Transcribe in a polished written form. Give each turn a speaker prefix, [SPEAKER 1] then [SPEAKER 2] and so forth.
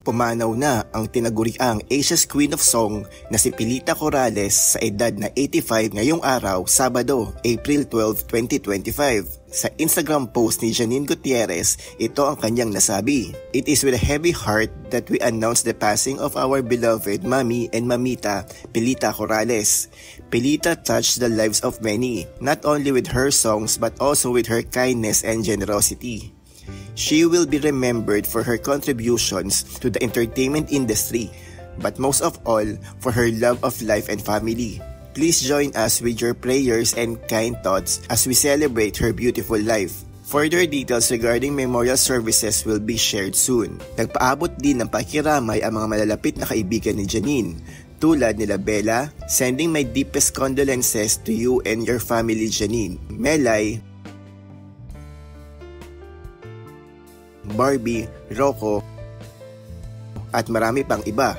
[SPEAKER 1] Pumanaw na ang tinaguriang Asia's Queen of Song na si Pilita Corrales sa edad na 85 ngayong araw, Sabado, April 12, 2025. Sa Instagram post ni Janine Gutierrez, ito ang kanyang nasabi. It is with a heavy heart that we announce the passing of our beloved Mami and Mamita, Pilita Corrales. Pilita touched the lives of many, not only with her songs but also with her kindness and generosity. She will be remembered for her contributions to the entertainment industry, but most of all, for her love of life and family. Please join us with your prayers and kind thoughts as we celebrate her beautiful life. Further details regarding memorial services will be shared soon. Nagpaabot din ng pakiramay ang mga malalapit na kaibigan ni Janine, tulad nila Bella, sending my deepest condolences to you and your family, Janine. Melay, Barbie, Rocco, at marami pang iba.